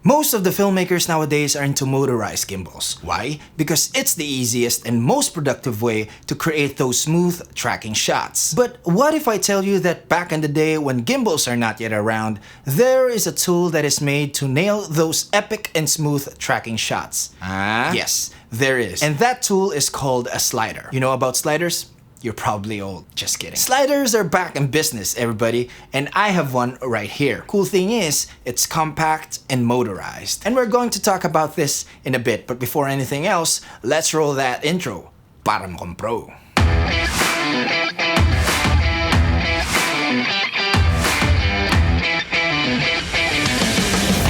Most of the filmmakers nowadays are into motorized gimbals. Why? Because it's the easiest and most productive way to create those smooth tracking shots. But what if I tell you that back in the day when gimbals are not yet around, there is a tool that is made to nail those epic and smooth tracking shots? Yes, there is. And that tool is called a slider. You know about sliders? You're probably old. Just kidding. Sliders are back in business, everybody, and I have one right here. Cool thing is, it's compact and motorized. And we're going to talk about this in a bit, but before anything else, let's roll that intro. Para compro.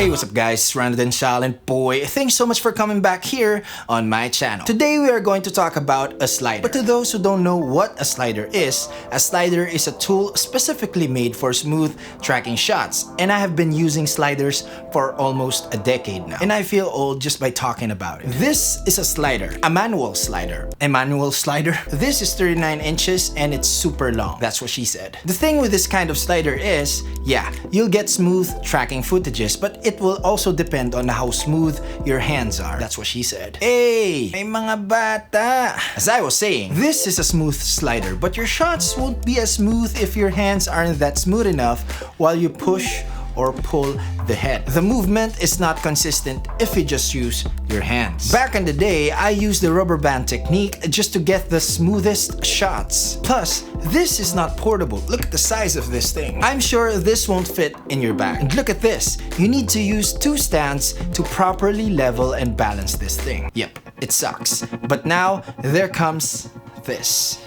Hey, what's up guys, Randan Shal, and boy, thanks so much for coming back here on my channel. Today we are going to talk about a slider. But to those who don't know what a slider is a tool specifically made for smooth tracking shots. And I have been using sliders for almost a decade now. And I feel old just by talking about it. This is a slider, a manual slider. A manual slider? This is 39 inches and it's super long. That's what she said. The thing with this kind of slider is, yeah, you'll get smooth tracking footages, but it will also depend on how smooth your hands are. That's what she said. Hey, may mga bata! As I was saying, this is a smooth slider, but your shots won't be as smooth if your hands aren't that smooth enough while you push or pull the head. The movement is not consistent if you just use your hands. Back in the day, I used the rubber band technique just to get the smoothest shots. Plus, this is not portable. Look at the size of this thing. I'm sure this won't fit in your bag. And look at this. You need to use two stands to properly level and balance this thing. Yep, it sucks. But now, there comes this.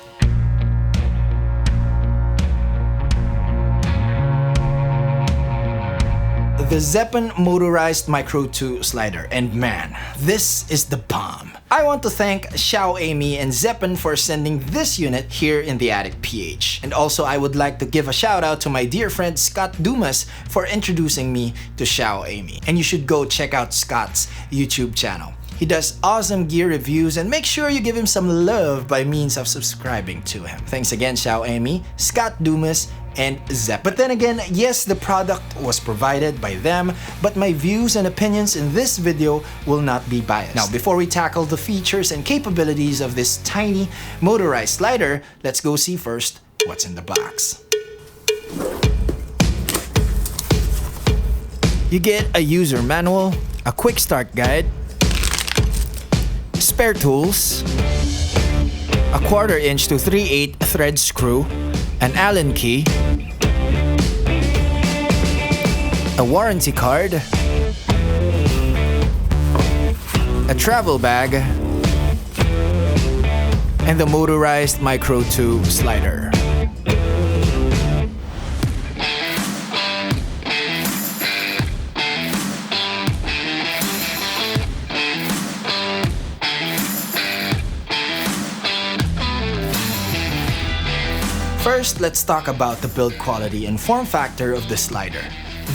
The Zeapon Motorized Micro 2 slider, and man, this is the bomb. I want to thank Xiaomi and Zeapon for sending this unit here in the Attic PH. And also I would like to give a shout out to my dear friend Scott Dumas for introducing me to Xiaomi. And you should go check out Scott's YouTube channel. He does awesome gear reviews, and make sure you give him some love by means of subscribing to him. Thanks again, Xiaomi, Scott Dumas, and Zeapon. But then again, yes, the product was provided by them, but my views and opinions in this video will not be biased. Now, before we tackle the features and capabilities of this tiny motorized slider, let's go see first what's in the box. You get a user manual, a quick start guide, spare tools, a 1/4 inch to 3/8 thread screw, an Allen key, a warranty card, a travel bag, and the motorized Micro 2 slider. First, let's talk about the build quality and form factor of the slider.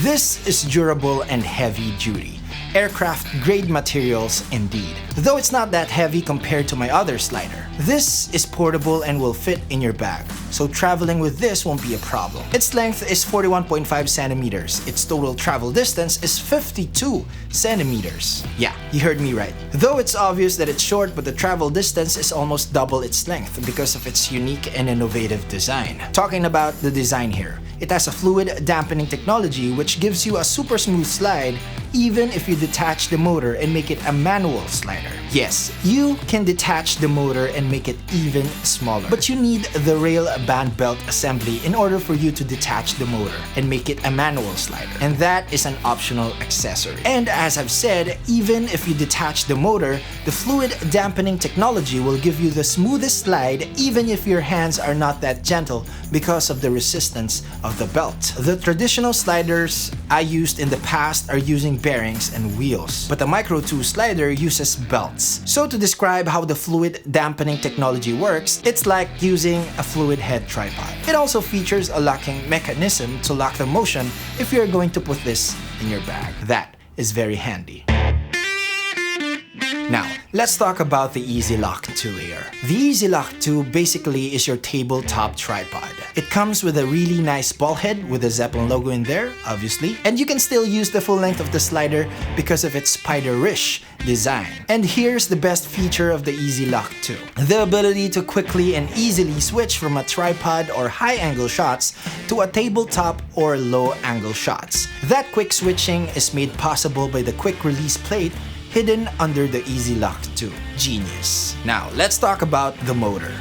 This is durable and heavy duty. Aircraft grade materials indeed. Though it's not that heavy compared to my other slider. This is portable and will fit in your bag, so traveling with this won't be a problem. Its length is 41.5 centimeters. Its total travel distance is 52 centimeters. Yeah, you heard me right. Though it's obvious that it's short, but the travel distance is almost double its length because of its unique and innovative design. Talking about the design here, it has a fluid dampening technology which gives you a super smooth slide even if you detach the motor and make it a manual slider. Yes, you can detach the motor and make it even smaller, but you need the rail band belt assembly in order for you to detach the motor and make it a manual slider, and that is an optional accessory. And as I've said, even if you detach the motor, the fluid dampening technology will give you the smoothest slide even if your hands are not that gentle because of the resistance of the belt. The traditional sliders I used in the past are using bearings and wheels, but the Micro 2 slider uses belts. So to describe how the fluid dampening technology works, it's like using a fluid head tripod. It also features a locking mechanism to lock the motion if you're going to put this in your bag. That is very handy. Now, let's talk about the Easy Lock 2 here. The Easy Lock 2 basically is your tabletop tripod. It comes with a really nice ball head with the Zeapon logo in there, obviously, and you can still use the full length of the slider because of its spider-ish design. And here's the best feature of the Easy Lock 2. The ability to quickly and easily switch from a tripod or high-angle shots to a tabletop or low-angle shots. That quick switching is made possible by the quick release plate hidden under the Easy Lock 2. Genius. Now, let's talk about the motor.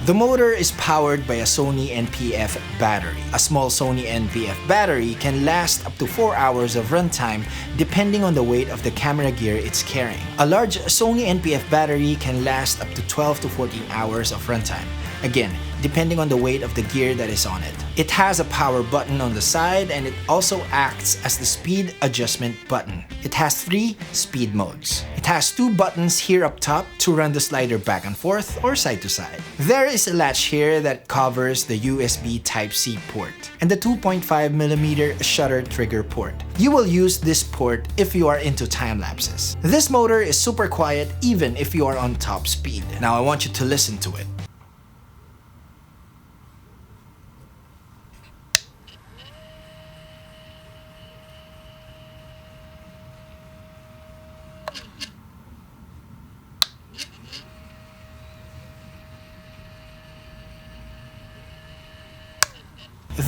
The motor is powered by a Sony NPF battery. A small Sony NPF battery can last up to 4 hours of runtime depending on the weight of the camera gear it's carrying. A large Sony NPF battery can last up to 12 to 14 hours of runtime. Again, depending on the weight of the gear that is on it. It has a power button on the side and it also acts as the speed adjustment button. It has 3 speed modes. It has 2 buttons here up top to run the slider back and forth or side to side. There is a latch here that covers the USB Type-C port and the 2.5mm shutter trigger port. You will use this port if you are into time lapses. This motor is super quiet even if you are on top speed. Now I want you to listen to it.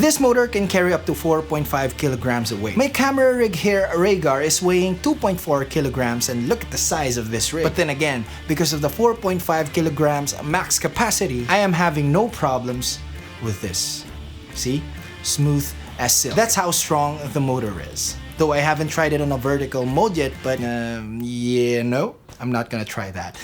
This motor can carry up to 4.5 kilograms of weight. My camera rig here, Rhaegar, is weighing 2.4 kilograms and look at the size of this rig. But then again, because of the 4.5 kilograms max capacity, I am having no problems with this. See? Smooth as silk. That's how strong the motor is. Though I haven't tried it on a vertical mode yet, but yeah, no, I'm not gonna try that.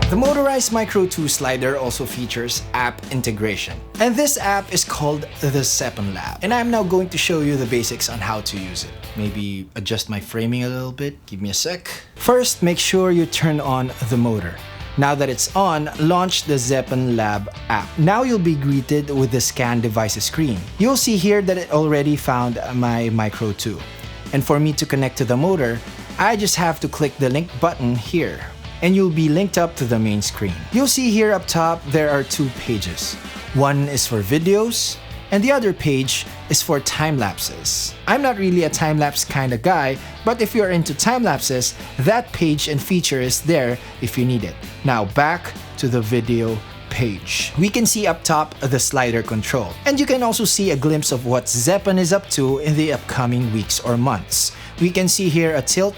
The Motorized Micro 2 slider also features app integration. And this app is called the Zeapon Lab. And I'm now going to show you the basics on how to use it. Maybe adjust my framing a little bit. Give me a sec. First, make sure you turn on the motor. Now that it's on, launch the Zeapon Lab app. Now you'll be greeted with the scan devices screen. You'll see here that it already found my Micro 2. And for me to connect to the motor, I just have to click the link button here. And you'll be linked up to the main screen. You'll see here up top there are 2 pages. One is for videos, and the other page is for time lapses. I'm not really a time lapse kind of guy, but if you're into time lapses, that page and feature is there if you need it. Now back to the video page. We can see up top the slider control, and you can also see a glimpse of what Zeapon is up to in the upcoming weeks or months. We can see here a tilt,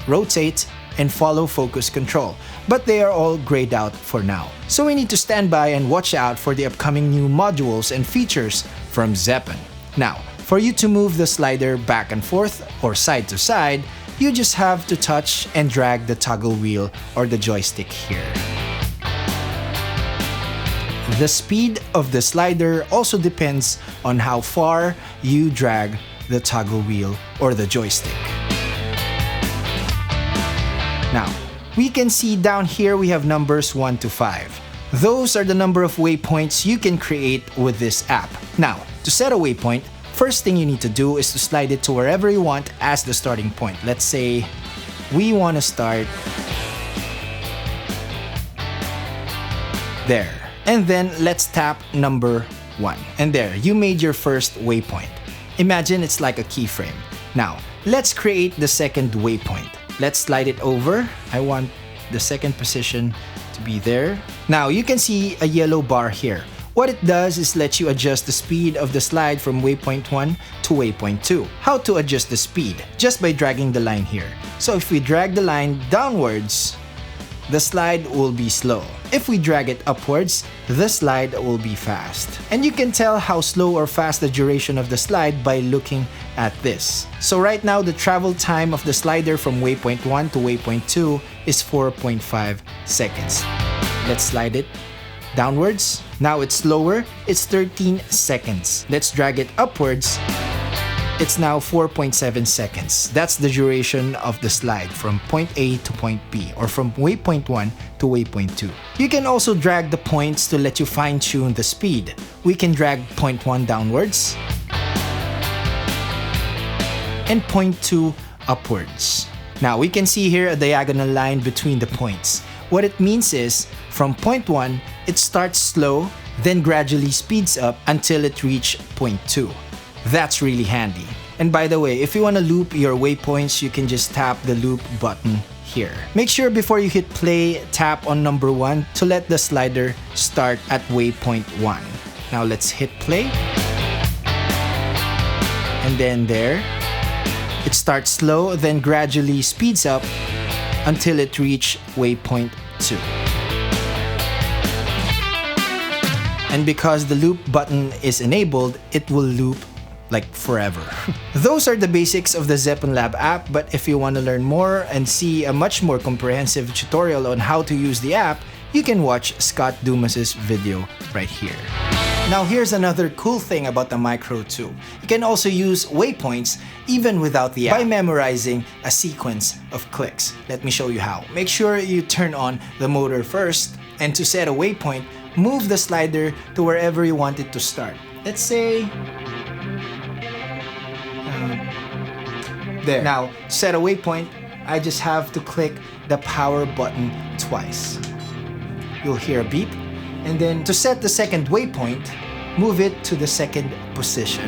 rotate, and follow focus control, but they are all grayed out for now. So we need to stand by and watch out for the upcoming new modules and features from Zeapon. Now, for you to move the slider back and forth or side to side, you just have to touch and drag the toggle wheel or the joystick here. The speed of the slider also depends on how far you drag the toggle wheel or the joystick. Now, we can see down here we have numbers 1 to 5. Those are the number of waypoints you can create with this app. Now, to set a waypoint, first thing you need to do is to slide it to wherever you want as the starting point. Let's say we want to start there. And then let's tap number 1. And there, you made your first waypoint. Imagine it's like a keyframe. Now, let's create the second waypoint. Let's slide it over. I want the second position to be there. Now you can see a yellow bar here. What it does is let you adjust the speed of the slide from waypoint 1 to waypoint 2. How to adjust the speed? Just by dragging the line here. So if we drag the line downwards, the slide will be slow. If we drag it upwards, the slide will be fast. And you can tell how slow or fast the duration of the slide by looking at this. So right now, the travel time of the slider from waypoint 1 to waypoint 2 is 4.5 seconds. Let's slide it downwards. Now it's slower, it's 13 seconds. Let's drag it upwards. It's now 4.7 seconds. That's the duration of the slide from point A to point B, or from waypoint 1 to waypoint 2. You can also drag the points to let you fine-tune the speed. We can drag point 1 downwards and point 2 upwards. Now we can see here a diagonal line between the points. What it means is, from point 1, it starts slow, then gradually speeds up until it reaches point 2. That's really handy. And by the way, if you want to loop your waypoints, you can just tap the loop button here. Make sure before you hit play, tap on number 1 to let the slider start at waypoint 1. Now let's hit play. And then there, it starts slow, then gradually speeds up until it reaches waypoint 2. And because the loop button is enabled, it will loop like forever. Those are the basics of the Zeapon Lab app, but if you want to learn more and see a much more comprehensive tutorial on how to use the app, you can watch Scott Dumas's video right here. Now here's another cool thing about the Micro 2. You can also use waypoints even without the app by memorizing a sequence of clicks. Let me show you how. Make sure you turn on the motor first, and to set a waypoint, move the slider to wherever you want it to start. Let's say there. Now, set a waypoint, I just have to click the power button twice. You'll hear a beep. And then to set the second waypoint, move it to the second position.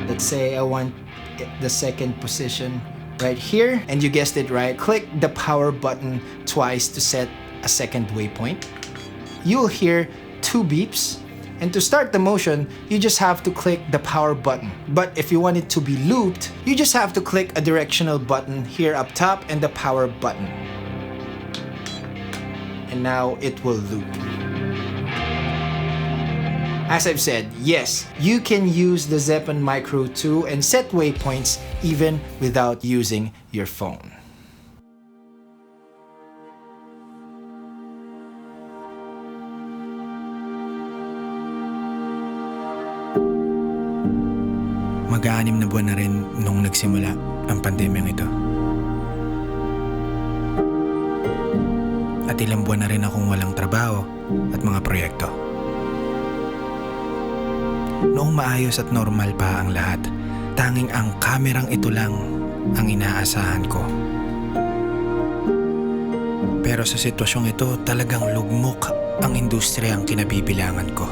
Let's say I want the second position right here. And you guessed it right, click the power button twice to set a second waypoint. You'll hear 2 beeps. And to start the motion, you just have to click the power button. But if you want it to be looped, you just have to click a directional button here up top and the power button. And now it will loop. As I've said, yes, you can use the Zeapon Micro 2 and set waypoints even without using your phone. Mag-6 na buwan na rin nung nagsimula ang pandemyang ito. At ilang buwan na rin akong walang trabaho at mga proyekto. Noong maayos at normal pa ang lahat, tanging ang kamerang ito lang ang inaasahan ko. Pero sa sitwasyong ito, talagang lugmok ang industriyang kinabibilangan ko.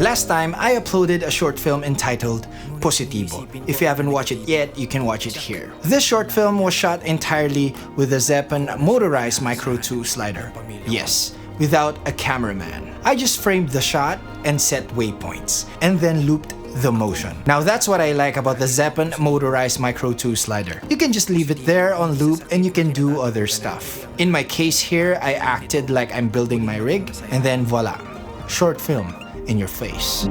Last time, I uploaded a short film entitled Positivo. If you haven't watched it yet, you can watch it here. This short film was shot entirely with the Zeapon Motorized Micro 2 slider. Yes, without a cameraman. I just framed the shot and set waypoints, and then looped the motion. Now that's what I like about the Zeapon Motorized Micro 2 slider. You can just leave it there on loop and you can do other stuff. In my case here, I acted like I'm building my rig, and then voila, short film in your face.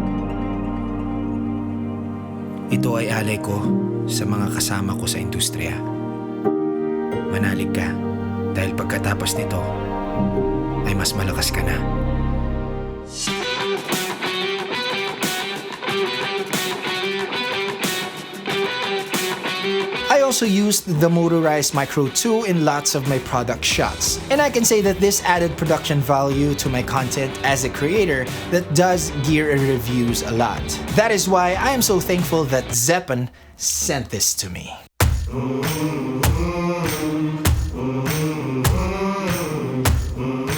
Ito ay alay ko sa mga kasama ko sa industriya. Manalig ka dahil pagkatapos nito ay mas malakas ka na. I also used the Motorized Micro 2 in lots of my product shots. And I can say that this added production value to my content as a creator that does gear reviews a lot. That is why I am so thankful that Zeapon sent this to me.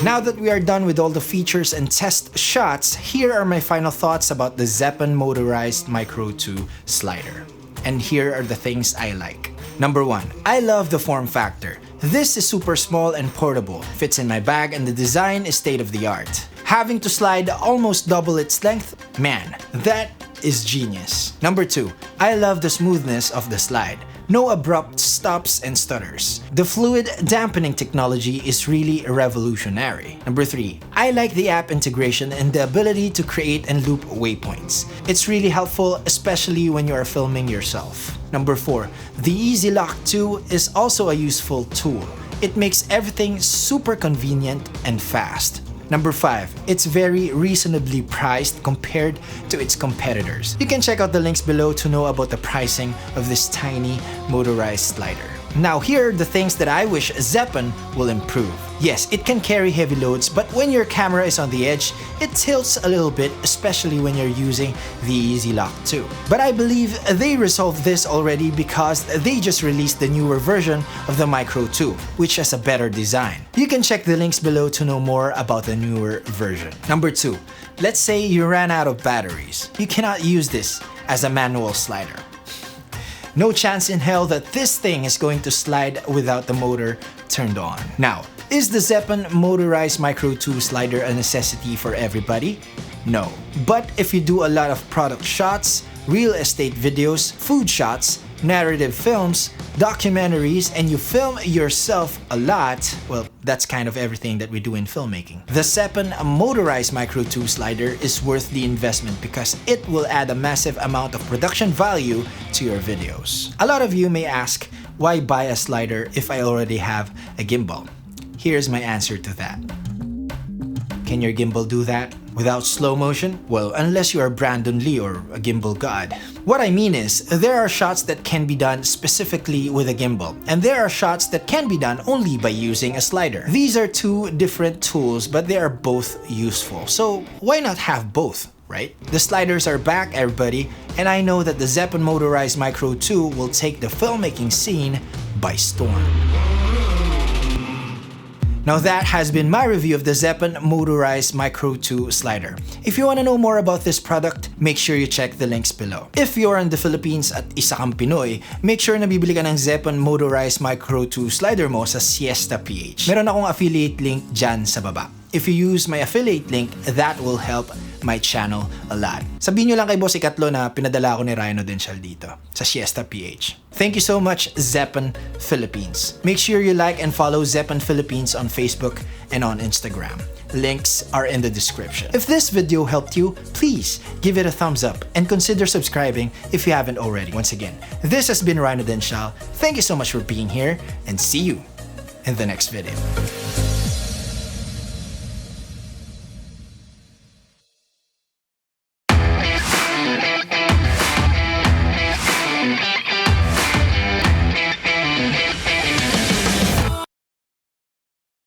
Now that we are done with all the features and test shots, here are my final thoughts about the Zeapon Motorized Micro 2 slider. And here are the things I like. Number 1, I love the form factor. This is super small and portable, fits in my bag, and the design is state-of-the-art. Having to slide almost double its length, man, that is genius. Number 2, I love the smoothness of the slide. No abrupt stops and stutters. The fluid dampening technology is really revolutionary. Number 3, I like the app integration and the ability to create and loop waypoints. It's really helpful, especially when you are filming yourself. Number 4, the Easy Lock 2 is also a useful tool. It makes everything super convenient and fast. Number 5, it's very reasonably priced compared to its competitors. You can check out the links below to know about the pricing of this tiny motorized slider. Now here are the things that I wish Zeapon will improve. Yes, it can carry heavy loads, but when your camera is on the edge, it tilts a little bit, especially when you're using the Easy Lock 2. But I believe they resolved this already because they just released the newer version of the Micro 2, which has a better design. You can check the links below to know more about the newer version. Number 2, let's say you ran out of batteries. You cannot use this as a manual slider. No chance in hell that this thing is going to slide without the motor turned on. Now, is the Zeapon Motorized Micro 2 slider a necessity for everybody? No. But if you do a lot of product shots, real estate videos, food shots, narrative films, documentaries, and you film yourself a lot, well, that's kind of everything that we do in filmmaking. The Zeapon Motorized Micro 2 slider is worth the investment because it will add a massive amount of production value to your videos. A lot of you may ask, why buy a slider if I already have a gimbal? Here's my answer to that. Can your gimbal do that without slow motion? Well, unless you are Brandon Lee or a gimbal god. What I mean is, there are shots that can be done specifically with a gimbal, and there are shots that can be done only by using a slider. These are two different tools, but they are both useful. So why not have both, right? The sliders are back, everybody, and I know that the Zeapon Motorized Micro 2 will take the filmmaking scene by storm. Now that has been my review of the Zeapon Motorized Micro 2 slider. If you want to know more about this product, make sure you check the links below. If you're in the Philippines at isa kang Pinoy, make sure na bibili ka ng Zeapon Motorized Micro 2 slider mo sa Siesta PH. Meron akong affiliate link dyan sa baba. If you use my affiliate link, that will help my channel a lot. Sabihin nyo lang kay Boss Ikatlo na pinadala ko ni Rhino Densial dito sa Siesta PH. Thank you so much, Zeapon Philippines. Make sure you like and follow Zeapon Philippines on Facebook and on Instagram. Links are in the description. If this video helped you, please give it a thumbs up and consider subscribing if you haven't already. Once again, this has been Rhino Densial. Thank you so much for being here and see you in the next video.